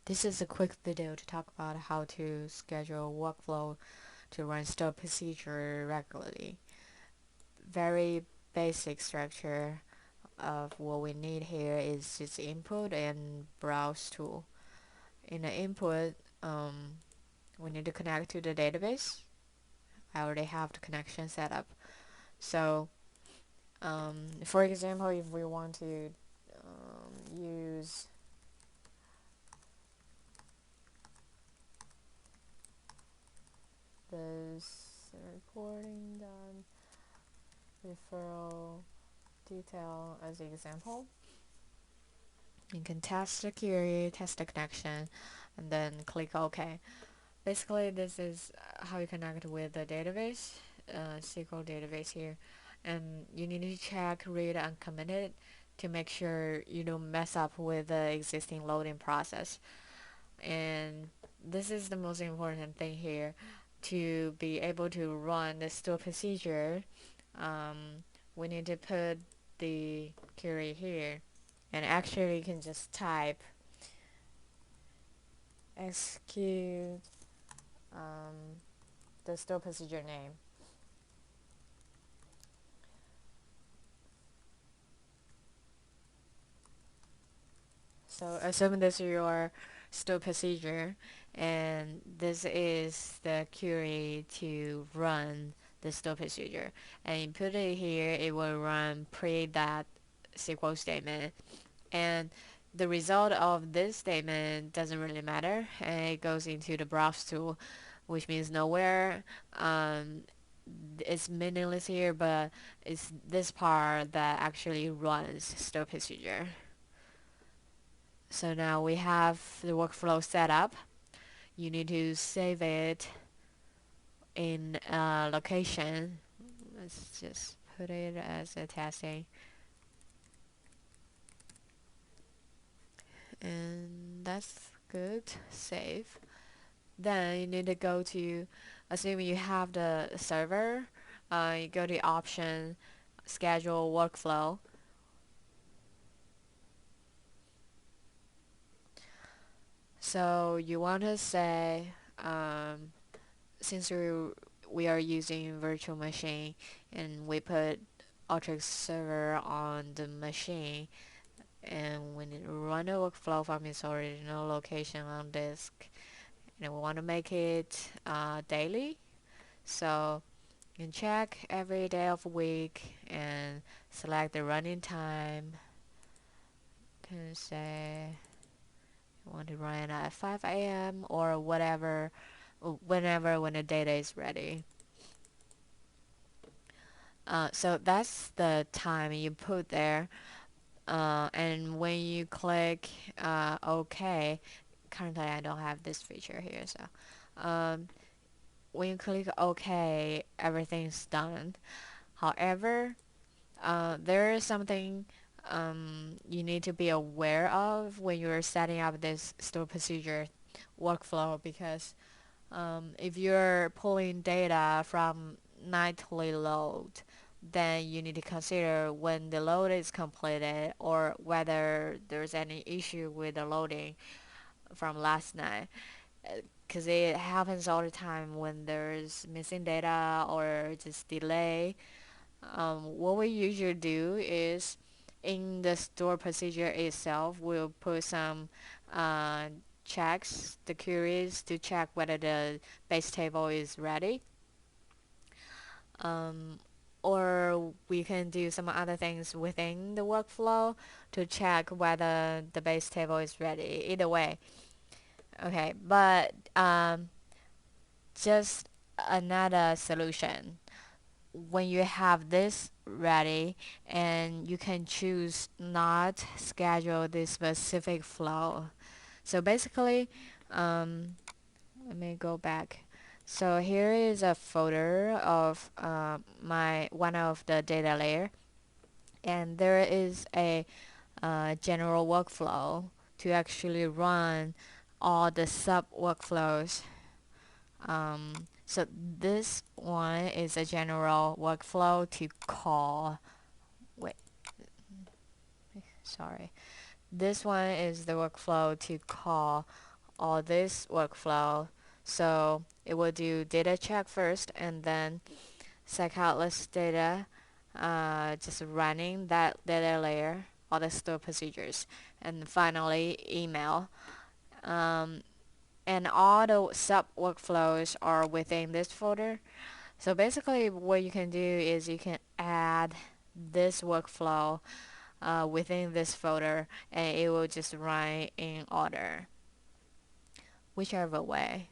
This is a quick video to talk about how to schedule workflow to run stored procedure regularly. Very basic structure of what we need here is just input and browse tool. In the input, we need to connect to the database. I already have the connection set up. So, for example, if we want to use this recording done referral detail as an example. You can test the query, test the connection, and then click OK. Basically, this is how you connect with the database, SQL database here. And you need to check read uncommitted to make sure you don't mess up with the existing loading process. And this is the most important thing here. To be able to run the store procedure, we need to put the query here. And actually you can just type execute the store procedure name. So assume this is your store procedure and this is the query to run the store procedure, and you put it here, it will run pre that SQL statement, and the result of this statement doesn't really matter, and it goes into the browse tool, which means nowhere. It's meaningless here, but it's this part that actually runs store procedure. So now we have the workflow set up. You need to save it in a location. Let's just put it as a testing. And that's good. Save. Then you need to go to, assuming you have the server, you go to option, schedule workflow. So you want to say, since we are using virtual machine and we put Alteryx server on the machine, and when it run a workflow from its original location on disk, and we want to make it daily, so you can check every day of the week and select the running time. You can say you want to run at 5 a.m. or whatever, whenever when the data is ready. So that's the time you put there, and when you click OK, currently I don't have this feature here, so when you click OK, everything's done. However, there is something you need to be aware of when you're setting up this store procedure workflow, because if you're pulling data from nightly load, then you need to consider when the load is completed or whether there's any issue with the loading from last night, because it happens all the time when there's missing data or just delay. What we usually do is in the store procedure itself, we'll put some uh, checks, the queries to check whether the base table is ready. Um, or we can do some other things within the workflow to check whether the base table is ready. Either way. Okay, but just another solution. When you have this ready, and you can choose not schedule this specific flow. So basically, let me go back. So here is a folder of my one of the data layer, and there is a general workflow to actually run all the sub workflows. So this one is a general workflow to call. Wait, sorry. This one is the workflow to call all this workflow. So it will do data check first and then check out list data, just running that data layer, all the stored procedures, and finally email. Um, and all the sub workflows are within this folder. So basically what you can do is you can add this workflow within this folder and it will just run in order, whichever way.